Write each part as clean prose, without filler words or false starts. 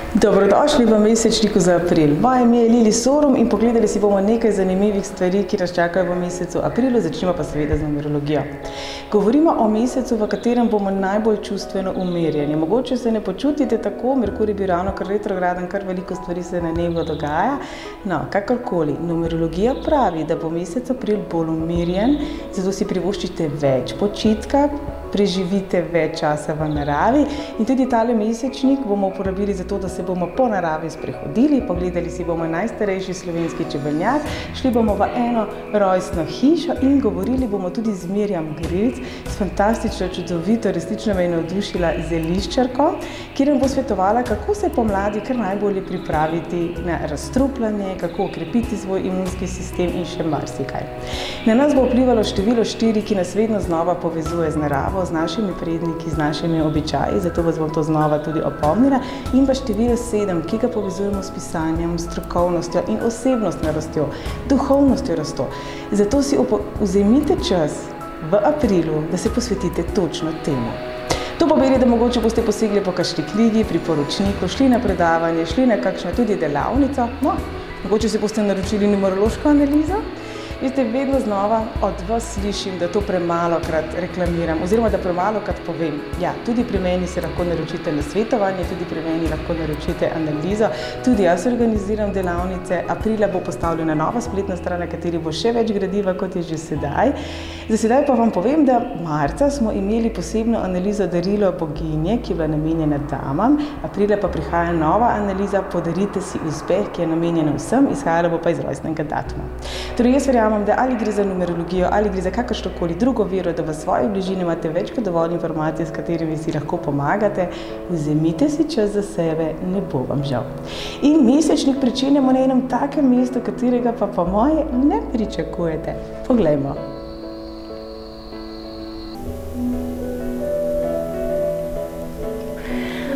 Dobrodošli v mesečniku za april. Moje ime je Lili Sorum in pogledali si bomo nekaj zanimivih stvari, ki nas čakajo v mesecu aprilu, začnimo pa seveda z numerologijo. Govorimo o mesecu, v katerem bomo najbolj čustveno umirjeni. Mogoče se ne počutite tako, Merkur je bil ravno kar retrograden, kar veliko stvari se na nebu dogaja. No, kakorkoli, numerologija pravi, da bo mesec april bolj umirjen, zato si privoščite več počitka, preživite več časa v naravi in tudi tale mesečnik bomo uporabili za to, da se bomo po naravi sprehodili, pogledali si bomo najstarejši slovenski čebelnjak, šli bomo v eno rojstno hišo in govorili bomo tudi z Mirjam Grilc, s fantastično, čudovito, resnično me je navdušila zeliščarko, kjer nam bo svetovala, kako se pomladi kar najbolje pripraviti na razstrupljanje, kako okrepiti svoj imunski sistem in še marsikaj. Na nas bo vplivalo število 4, ki nas vedno znova povezuje z naravo, z našimi predniki, z našimi običaji, zato vas bom to znova tudi opomnila, in pa število 7, ki ga povezujemo s pisanjem, strokovnostjo in osebnostno rastjo, duhovnostjo rastjo. Zato si vzemite čas v aprilu, da se posvetite točno temu. To pomeni, da mogoče boste posegli po kakšni knjigi, priporočniku, šli na predavanje, šli na kakšno tudi delavnico, no, mogoče si boste naročili numerološko analizo. Veste, vedno znova od vas slišim, da to premalokrat reklamiram, oziroma da premalokrat povem. Ja, tudi pri meni se lahko naročite na svetovanje, tudi pri meni lahko naročite analizo. Tudi jaz organiziram delavnice. Aprila bo postavljena nova spletna stran, na kateri bo še več gradiva, kot je že sedaj. Za sedaj pa vam povem, da marca smo imeli posebno analizo Darilo boginje, ki je bila namenjena damam. Aprila pa prihaja nova analiza Podarite si uspeh, ki je namenjena vsem, izhajala bo pa iz rojstnega datuma. Torej, jaz verjamem, da ali gre za numerologijo, ali gre za kakršnokoli drugo vero, da v svoji bližini imate več kot dovolj informacij, s katerimi si lahko pomagate, vzemite si čas za sebe, ne bo vam žal. In mesečnik pričenjamo na enem takem mestu, katerega pa po moje ne pričakujete. Poglejmo.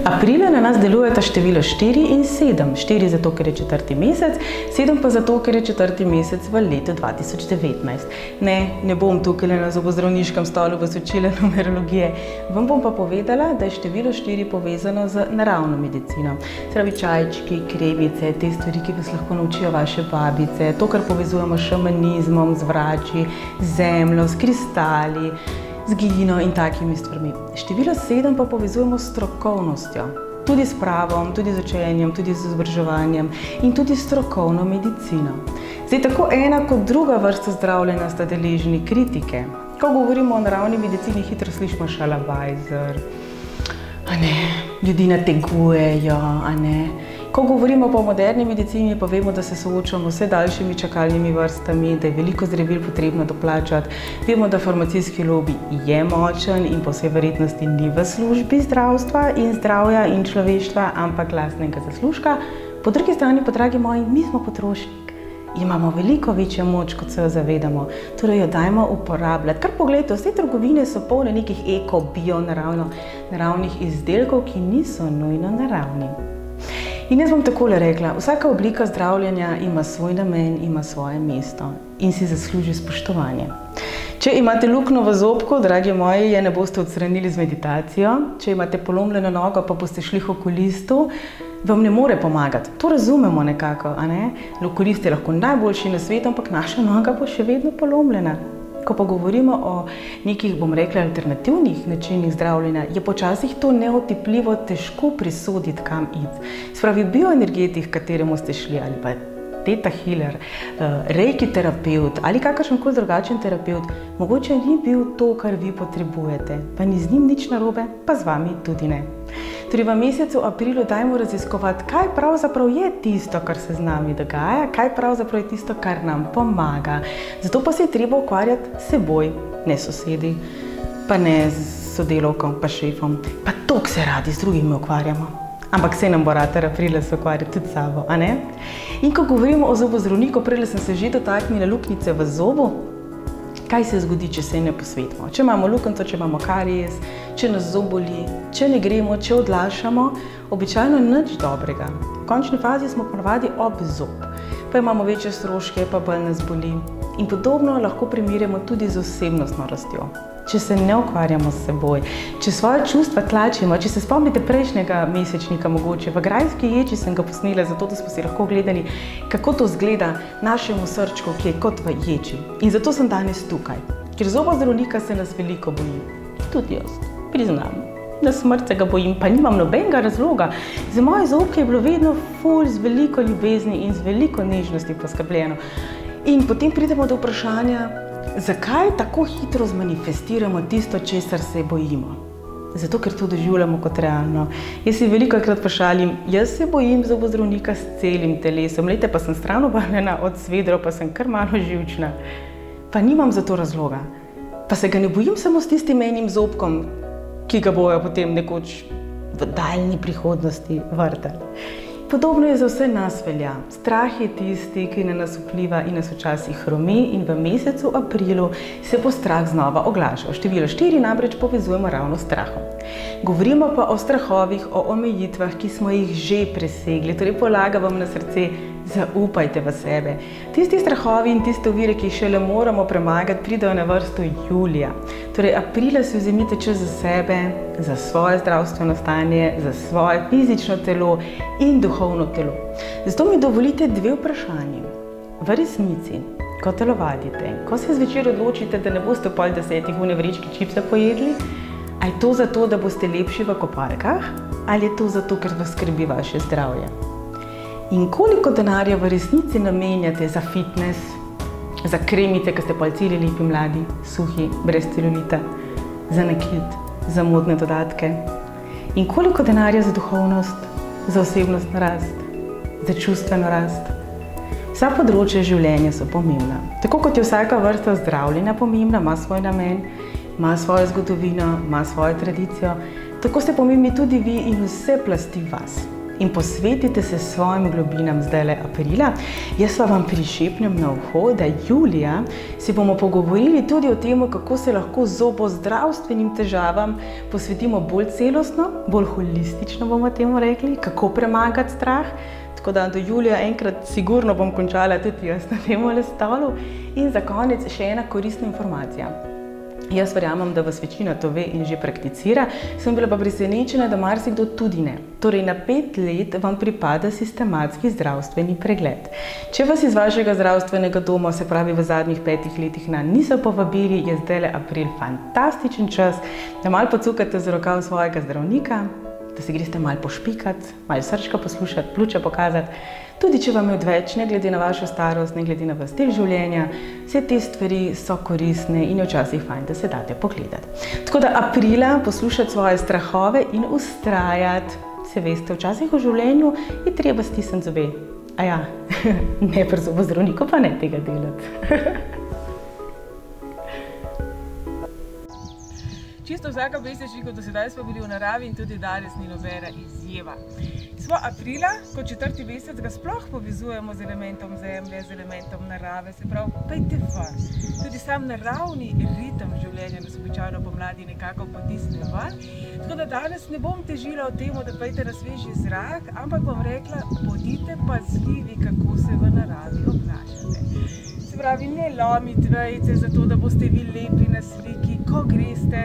Aprila na nas delujeta število 4 in 7. 4 zato, ker je 4. mesec, 7 pa zato, ker je 4. mesec v letu 2019. Ne bom tukaj na zobozdravniškem stolu vas učila numerologije. Vam bom pa povedala, da je število 4 povezano z naravno medicino. Pravi čajčki, krevice, te stvari, ki vas lahko naučijo vaše babice, to, kar povezujemo s šamanizmom, z vrači, z zemljo, s kristali, z glino in takimi stvarmi. Število 7 pa povezujemo s strokovnostjo, tudi s pravom, tudi z učenjem, tudi z izobraževanjem in tudi s strokovno medicino. Zdaj, tako ena kot druga vrsta zdravljenja sta deležni kritike. Ko govorimo o naravni medicini, hitro slišimo šalabajzer, ljudi nategujejo, Ko govorimo pa o moderni medicini, pa vemo, da se soočamo z vse daljšimi čakalnimi vrstami, da je veliko zdravil potrebno doplačati. Vemo, da farmacijski lobi je močen in po vsej verjetnosti ni v službi zdravstva in zdravja in človeštva, ampak lastnega zaslužka. Po drugi strani pa, dragi moji, mi smo potrošnik. Imamo veliko večjo moč, kot se jo zavedamo. Torej jo dajmo uporabljati. Kar pogledajte, vse trgovine so polne nekih eko, bio, naravnih izdelkov, ki niso nujno naravni. In jaz bom takole rekla, vsaka oblika zdravljenja ima svoj namen, ima svoje mesto in si zasluži spoštovanje. Če imate luknjo v zobku, dragi moji, je ne boste odstranili z meditacijo. Če imate polomljeno nogo, pa boste šli k okulistu, vam ne more pomagati. To razumemo nekako, Okulist je lahko najboljši na svetu, ampak naša noga bo še vedno polomljena. Ko pa govorimo o nekih, bom rekla, alternativnih načinih zdravljenja, je počasih to neotipljivo težko prisoditi, kam iti. Spravi bioenergetik, kateremu ste šli, ali pa teta healer, reiki terapeut ali kakršenkoli drugačen terapeut, mogoče ni bil to, kar vi potrebujete. Pa ni z njim nič narobe, pa z vami tudi ne. Torej, v mesecu aprilu dajmo raziskovati, kaj pravzaprav je tisto, kar se z nami dogaja, kaj pravzaprav je tisto, kar nam pomaga. Zato pa se je treba ukvarjati s seboj, ne sosedi, pa ne s sodelavkom, pa šefom, pa toliko se radi z drugimi ukvarjamo. Ampak se nam bo ratar aprila se ukvarjati tudi s sabo, In ko govorimo o zobozdravniku, aprila sem se že dotaknila luknjice v zobu. Kaj se zgodi, če se ne posvetimo? Če imamo luknjico, če imamo karies, če nas zob boli, če ne gremo, če odlašamo, običajno nič dobrega. V končni fazi smo ponavadi ob zob, pa imamo večje stroške, pa bolj nas boli. In podobno lahko primerjamo tudi z osebnostno rastjo. če se ne ukvarjamo s seboj, če svoje čustva tlačimo, če se spomnite prejšnjega mesečnika mogoče, v Grajski ječi sem ga posnela, zato da smo si lahko gledali, kako to zgleda našemu srčku, ki je kot v ječi. In zato sem danes tukaj, ker zobozdravnika se nas veliko boji. Tudi jaz, priznam, da smrt se ga bojim, pa nimam nobenega razloga. Za moje zobke je bilo vedno ful z veliko ljubezni in z veliko nežnosti poskrbljeno. In potem pridemo do vprašanja, zakaj tako hitro zmanifestiramo tisto, česar se bojimo? Zato, ker to doživljamo kot realno. Jaz si velikokrat pošalim, jaz se bojim zobozdravnika s celim telesom, lejte, pa sem stran obarvana od svedrov, pa sem kar malo živčna. Pa nimam za to razloga. Pa se ga ne bojim samo s tistim enim zobkom, ki ga bojo potem nekoč v daljni prihodnosti vrtali. Podobno je za vse nas velja. Strah je tisti, ki na nas vpliva in nas včasih hromi, in v mesecu aprilu se bo strah znova oglašal. Število 4 namreč povezujemo ravno s strahom. Govorimo pa o strahovih, o omejitvah, ki smo jih že presegli. Torej polagam vam na srce, zaupajte v sebe. Tisti strahovi in tiste ovire, ki jih šele moramo premagati, pridejo na vrsto julija. Torej aprila si vzemite čas za sebe, za svoje zdravstveno stanje, za svoje fizično telo in duhovno telo. Zato mi dovolite 2 vprašanji. V resnici, ko telovadite, ko se zvečer odločite, da ne boste ob 9:30 v vrečki čipsa pojedli, a je to zato, da boste lepši v kopalkah, ali je to zato, ker vas skrbi vaše zdravje? In koliko denarja v resnici namenjate za fitness, za kremice, ki ste palcili lepi mladi, suhi, brez celulita, za nakit, za modne dodatke? In koliko denarja za duhovnost, za osebnostno rast, za čustveno rast? Vsa področja življenja so pomembna. Tako kot je vsaka vrsta zdravljenja pomembna, ima svoj namen, ima svojo zgodovino, ima svojo tradicijo, tako ste pomembni tudi vi in vse plasti vas. In posvetite se svojim globinam zdajle aprila. Jaz pa vam prišepnem na uho, da julija si bomo pogovorili tudi o tem, kako se lahko zobozdravstvenim težavam posvetimo bolj celostno, bolj holistično bomo temu rekli, kako premagati strah. Tako da do julija enkrat sigurno bom končala tudi jaz na tem stolu. In za konec še ena koristna informacija. Jaz verjamem, da vas večina to ve in že prakticira, sem bila pa presenečena, da marsikdo tudi ne. Torej na 5 let vam pripada sistematski zdravstveni pregled. Če vas iz vašega zdravstvenega doma, se pravi v zadnjih 5 letih, niso povabili, je zdajle april fantastičen čas, da malo pocukate za rokav svojega zdravnika, da se greste malo pošpikati, malo srčka poslušati, pljuča pokazati. Tudi če vam je odveč, ne glede na vašo starost, ne glede na vaš stil življenja, vse te stvari so koristne in je včasih fajn, da se date pogledati. Tako da aprila poslušati svoje strahove in vztrajati. Se veste, včasih v življenju je treba stisniti zobe. A ja, ne pri zobozdravniku pa ne tega delati. Čisto vsaka mesečnika do sedaj smo bili v naravi in tudi danes ni nobena izjema. Smo aprila, kot 4. mesec, ga sploh povezujemo z elementom zemlje, z elementom narave, se pravi, pejte ven. Tudi sam naravni ritem življenja nas običajno pomladi nekako potisne ven. Tako da danes ne bom težila o tem, da pejte na sveži zrak, ampak bom rekla, bodite pazljivi, kako se v naravi obnašate. Se pravi, ne lomiti vejice zato, da boste vi lepi na sliki, ko greste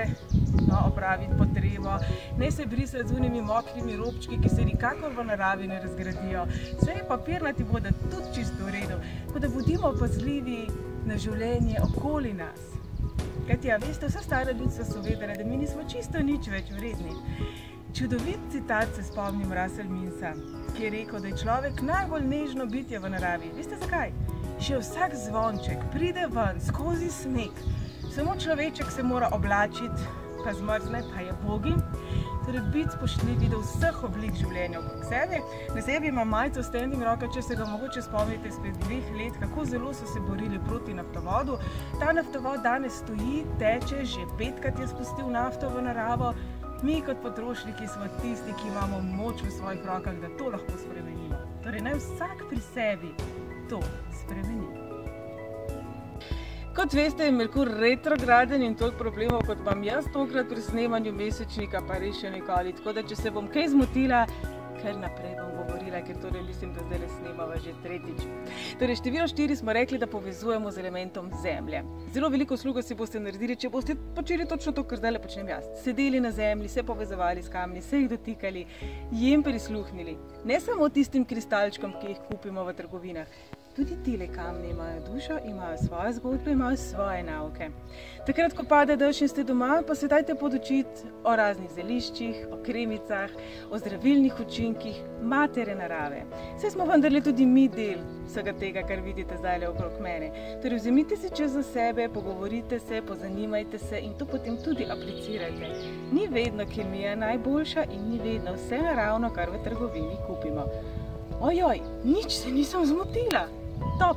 opraviti potrebo. Ne se brisati z unimi mokrimi robčki, ki se nikakor v naravi ne razgradijo. Vse papirnati bodo tudi čisto v redu. Tako da bodimo pazljivi na življenje okoli nas. Kajti, ja, veste, vsa stara ljudstva so vedele, da mi nismo čisto nič več vredni. Čudovit citat se spomnim Russell Minsa, ki je rekel, da je človek najbolj nežno bitje v naravi. Veste zakaj? Še vsak zvonček pride ven skozi sneg. Samo človeček se mora oblačiti, pa zmrzne, pa je bogi. Torej biti spoštljivi do vseh oblik življenja okrog sebe. Na sebi imam majico Standing Rocka, če se ga mogoče spomnite izpred 2 let, kako zelo so se borili proti naftovodu. Ta naftovod danes stoji, teče, že 5-krat je spustil nafto v naravo. Mi kot potrošniki smo tisti, ki imamo moč v svojih rokah, da to lahko spremenimo. Torej naj vsak pri sebi to spremeni. Kot veste, je Merkur retrograden in toliko problemov, kot imam jaz tokrat pri snemanju mesečnika, pa res še nikoli. Tako da, če se bom kaj zmotila, kar naprej bom govorila, ker torej mislim, da zdaj snemava že tretjič. Torej, število 4 smo rekli, da povezujemo z elementom zemlje. Zelo veliko uslugo si boste naredili, če boste počeli točno to, kar zdaj počnem jaz. Sedeli na zemlji, se povezovali s kamni, se jih dotikali, jim prisluhnili. Ne samo tistim kristalčkom, ki jih kupimo v trgovinah. Tudi tile kamni imajo dušo, imajo svoje zgodbe, imajo svoje nauke. Takrat, ko pade dež in ste doma, pa se dajte podučiti o raznih zeliščih, o kremicah, o zdravilnih učinkih matere narave. Saj smo vendarle tudi mi del vsega tega, kar vidite zdaj okrog mene. Torej, vzemite si čas za sebe, pogovorite se, pozanimajte se in to potem tudi aplicirajte. Ni vedno kemija najboljša in ni vedno vse naravno, kar v trgovini kupimo. Ojoj, nič se nisem zmotila. Top!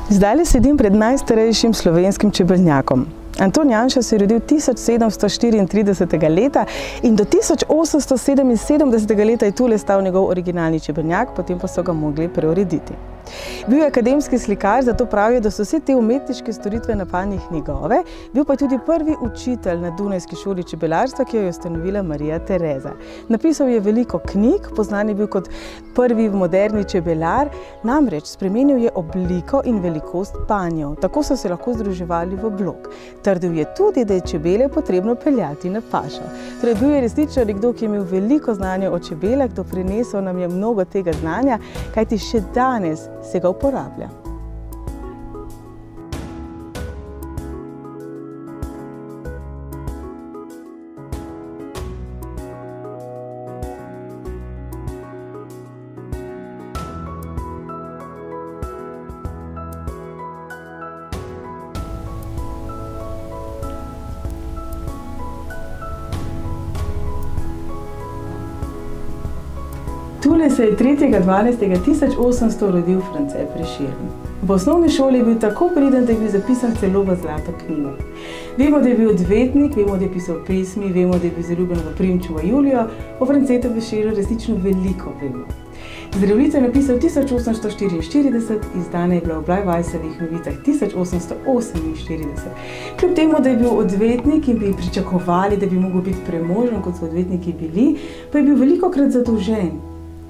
Zdaj sedim pred najstarejšim slovenskim čebelnjakom. Anton Janša se je rodil 1734 leta in do 1877 leta je tule stal njegov originalni čebelnjak, potem pa so ga mogli preurediti. Bil je akademski slikar, zato pravijo, da so vse te umetniške storitve na panjih njegove, bil pa je tudi prvi učitelj na Dunajski šoli čebelarstva, ki jo je ustanovila Marija Tereza. Napisal je veliko knjig, poznan je bil kot prvi moderni čebelar, namreč spremenil je obliko in velikost panjev, tako so se lahko združevali v blok. Trdil je tudi, da je čebele potrebno peljati na pašo. Torej, bil je resnično nekdo, ki je imel veliko znanja o čebelah, doprinesel nam je mnogo tega znanja, kajti še danes se ga uporablja. Tule se je 3.12.1800 rodil France Prešeren. V osnovni šoli je bil tako priden, da je bil zapisan celo v Zlato knjigo. Vemo, da je bil odvetnik, vemo, da je pisal pesmi, vemo, da je bil zaljubljen v Primčevo Julijo, o Francetu Prešernu resnično veliko vemo. Zdravljico je napisal 1844, izdana je bila v Blajvajsovih novicah 1848. Kljub temu, da je bil odvetnik in bi pričakovali, da bi mogel biti premožen, kot so odvetniki bili, pa je bil velikokrat zadolžen.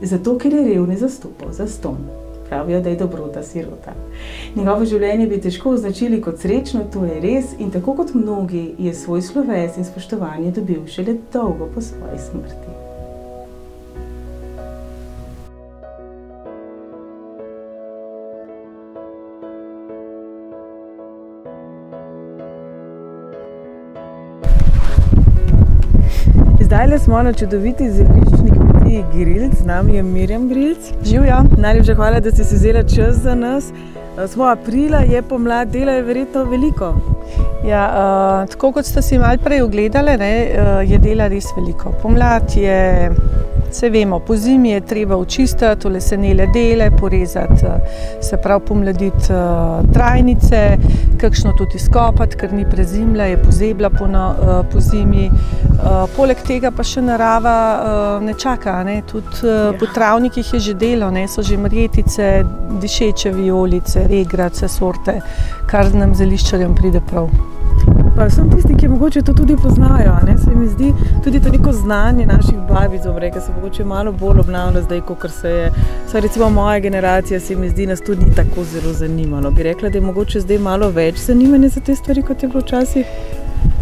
Zato, ker je revne zastopal zastonj. Pravijo, da je dobrota sirota. Njegovo življenje bi težko označili kot srečno, to je res, in tako kot mnogi je svoj sloves in spoštovanje dobil šele dolgo po svoji smrti. Zdajle smo na čudoviti zemljiščni kmetiji Grilc, z nami je Mirjam Grilc. Živjo. Najlepša hvala, da ste si vzela čas za nas. Smo aprila, je pomlad, dela je verjetno veliko. Ja, tako kot ste si malo prej ogledali, je dela res veliko. Pomlad je, se vemo, po zimi je treba očistiti, olesenele dele, porezati, se pravi pomladiti trajnice, kakšno tudi izkopati, ker ni prezimlja, je pozebla po zimi. Poleg tega pa še narava ne čaka, tudi po travnikih je že delo, so že marjetice, dišeče vijolice, regrace, sorte, kar nam zeliščarjem pride prav. Pa sem tisti, ki mogoče to tudi poznajo, se mi zdi tudi to neko znanje naših babic, se mogoče malo bolj obnavlja zdaj, kot se je, saj recimo moja generacija se mi zdi, nas tudi ni tako zelo zanimalo. Bi rekla, da je mogoče zdaj malo več zanimanja za te stvari, kot je bilo včasih?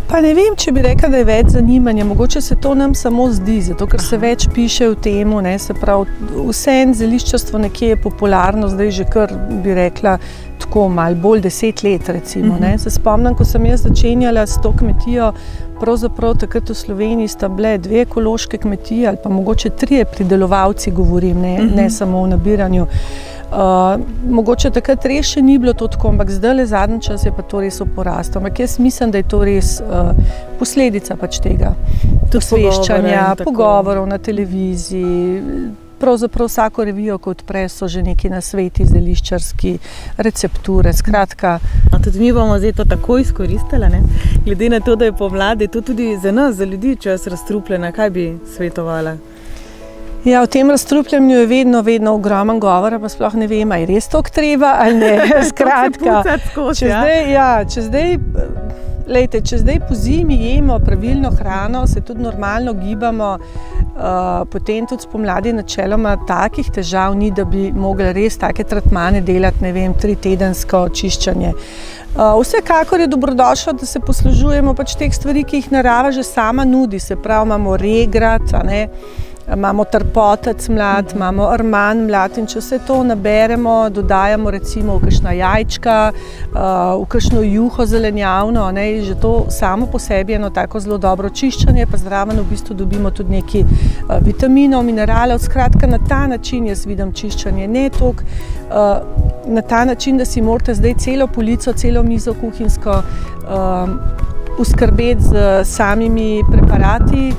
Pa ne vem, če bi rekla, da je več zanimanja, mogoče se to nam samo zdi, zato ker se več piše o temu, se pravi, vseeno zeliščarstvo nekje je popularno, zdaj že kar bi rekla tako malo bolj 10 let recimo. Se spomnim, ko sem jaz začenjala s to kmetijo, pravzaprav takrat v Sloveniji sta bile 2 ekološke kmetije ali pa mogoče 3 pridelovalci, govorim, ne samo o nabiranju. Mogoče takrat res še ni bilo to tako, ampak zdaj zadnji čas je pa to res v porastu. Ampak jaz mislim, da je to res posledica pač tega osveščanja, pogovorov na televiziji. Pravzaprav vsako revijo, ko odpre, so že neki nasveti zeliščarski, recepture, skratka. Tudi mi bomo zdaj to tako izkoristili, glede na to, da je pomlad, je to tudi za nas, za ljudi čas razstrupljena. Kaj bi svetovala? Ja, v tem razstrupljanju je vedno ogromen govora, pa sploh ne vem, je res toliko treba ali ne. Skratka, če zdaj Lejte, če zdaj po zimi jemo pravilno hrano, se tudi normalno gibamo, potem tudi spomladi načeloma takih težav ni, da bi mogli res take tretmane delati, ne vem, 3-tedensko čiščenje. Vsekakor je dobrodošlo, da se poslužujemo pač teh stvari, ki jih narava že sama nudi, se pravi, imamo regrat, imamo trpotec mlad, imamo arman mlad in če vse to naberemo, dodajamo recimo v kakšna jajčka, v kakšno juho zelenjavno, že to samo po sebi eno tako zelo dobro čiščenje, pa zraven v bistvu dobimo tudi nekaj vitaminov, mineralov, skratka na ta način jaz vidim čiščenje, ne toliko na ta način, da si morate zdaj celo polico, celo mizo kuhinjsko uskrbeti z samimi preparati,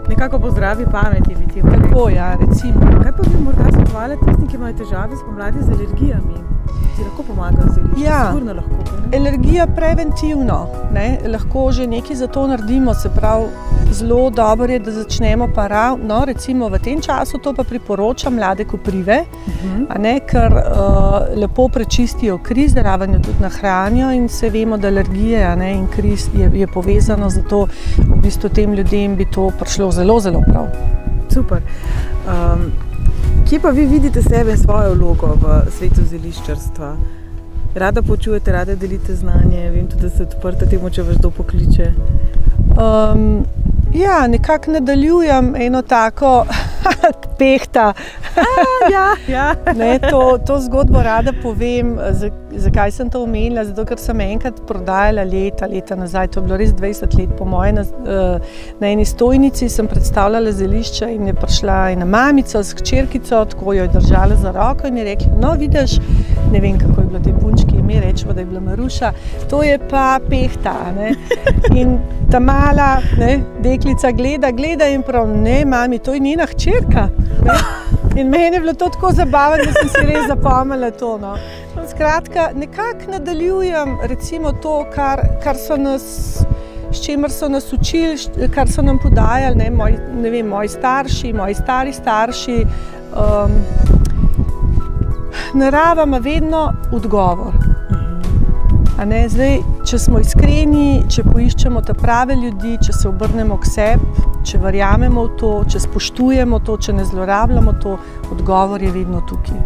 nekako po zdravi pameti bi ti tako, ja, recimo. Kaj pa bi morda svetovali tisti, ki imajo težave spomladi z alergijami? Ti lahko pomagajo zelišča? Ja, sigurno lahko. alergija preventivno, lahko že nekaj za to naredimo, se pravi, zelo dobro je, da začnemo pa ravno, recimo v tem času to pa priporočam mlade koprive, ker lepo prečistijo kri, zraven jo tudi nahranijo in se vemo, da alergije in kri je povezano, zato v bistvu tem ljudem bi to prišlo zelo, zelo prav. Super. Kje pa vi vidite sebe in svojo vlogo v svetu zeliščarstva? Rada poučujete, rada delite znanje, vem tudi, da ste odprta temu, če vas kdo pokliče. Ja, nekako nadaljujem eno tako pehta. To zgodbo rada povem, zakaj sem to omenila, zato ker sem enkrat prodajala leta nazaj, to je bilo res 20 let po moje, na eni stojnici sem predstavljala zelišča in je prišla ena mamica s hčerkico, tako jo je držala za roko in je rekla, no vidiš, ne vem, kako je bilo tej punčki ime, rečemo, da je bila Maruša, to je pa pehta, in ta mala deklica gleda in prav, ne mami, to je njena hčerka. In meni je bilo to tako zabavno, da sem si res zapomnila to. Skratka, nekako nadaljujem recimo to, kar so nas, s čimer so nas učili, kar so nam podajali, moji starši, moji stari starši. Narava ima vedno odgovor. Zdaj, če smo iskreni, če poiščemo ta prave ljudi, če se obrnemo k sebi, če verjamemo v to, če spoštujemo to, če ne zlorabljamo to, odgovor je vedno tukaj.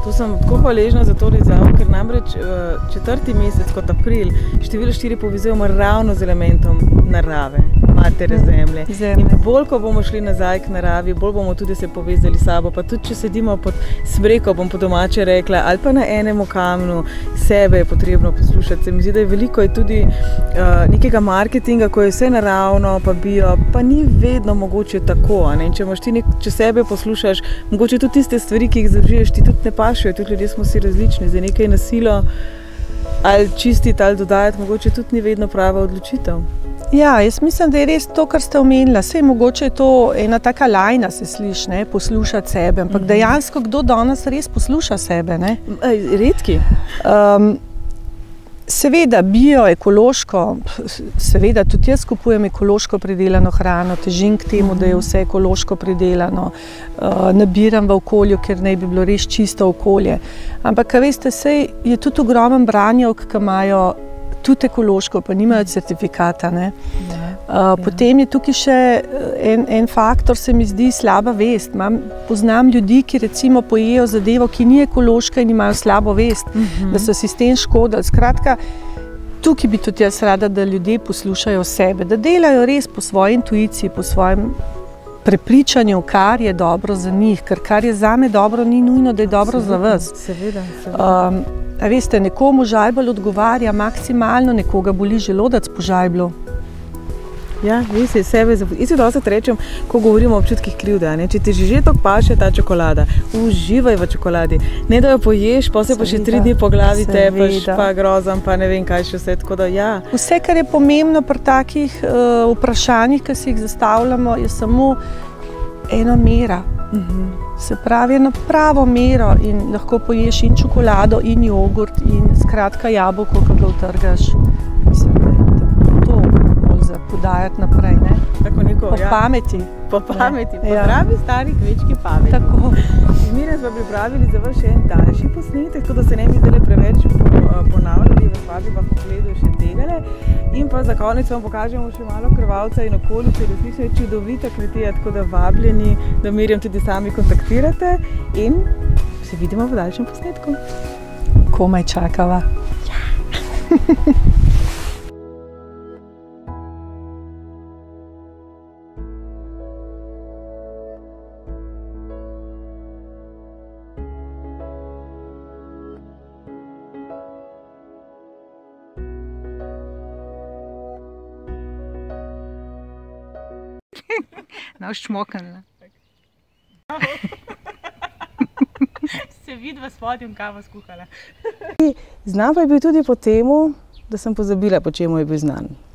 To sem tako hvaležna za to izjavo, ker namreč 4. mesec kot april število 4 povezujemo ravno z elementom narave, matere zemlje. In bolj, ko bomo šli nazaj k naravi, bolj bomo tudi se povezali s sabo, pa tudi, če sedimo pod smreko, bom po domače rekla, ali pa na enemu kamnu, sebe je potrebno poslušati. Se mi zdi, da je veliko tudi nekega marketinga, ko je vse naravno, pa bio, pa ni vedno mogoče tako. Če sebe poslušaš, mogoče tudi tiste stvari, ki jih zavžiješ, ti tudi ne pašajo, tudi ljudje smo si različni, za nekaj na silo ali čistiti ali dodajati, mogoče tudi ni vedno prava odločitev. Ja, jaz mislim, da je res to, kar ste omenila. Sej mogoče je to ena taka lajna, se sliši, poslušati sebe, ampak dejansko kdo danes res posluša sebe? Redki? Seveda, bio, ekološko, seveda tudi jaz kupujem ekološko pridelano hrano, težim k temu, da je vse ekološko pridelano, nabiram v okolju, ker naj bi bilo res čisto okolje. Ampak, veste, sej je tudi ogromen branjevk, ki imajo tudi ekološko, pa nimajo certifikata. Potem je tukaj še en faktor, se mi zdi, slaba vest. Poznam ljudi, ki recimo pojejo zadevo, ki ni ekološka in imajo slabo vest, da so si s tem škodili. Skratka, tukaj bi tudi jaz rada, da ljudje poslušajo sebe, da delajo res po svoji intuiciji, po svojem prepričanju, kar je dobro za njih, ker kar je zame dobro, ni nujno, da je dobro za vas. Seveda. A veste, nekomu žajbelj odgovarja maksimalno, nekoga boli želodec po žajblju. Ja, vi si sebe dosti rečem, ko govorimo o občutkih krivde. Če ti že tako paše ta čokolada, uživaj v čokoladi. Ne da jo poješ, potem pa še 3 dni po glavi tepaš, pa grozam, pa ne vem kaj še vse. Tako da, ja. Vse, kar je pomembno pri takih vprašanjih, ki si jih zastavljamo, je samo ena mera. Se pravi, eno pravo mero in lahko poješ in čokolado, in jogurt, in skratka jabolko, ko ga utrgaš. Mislim, da je to bolj za podajati naprej, Po pameti. Po pameti, po zdravi stari kmečki pameti. Tako. Zmeraj smo pripravili za vas še en daljši posnetek, tako da se ne bi zdaj preveč ponavljali, vas vabim v pogledu še In pa za konec vam pokažemo še malo Krvavca in okolice. Resnično je čudovita kmetija, tako da vabljeni, da Mirjam tudi sami kontaktirate in se vidimo v daljšem posnetku. Komaj čakava. Naš čmoknila. Se vidva s spodjem kavo skuhala. Znan pa je bil tudi po temu, da sem pozabila, po čemu je bil znan.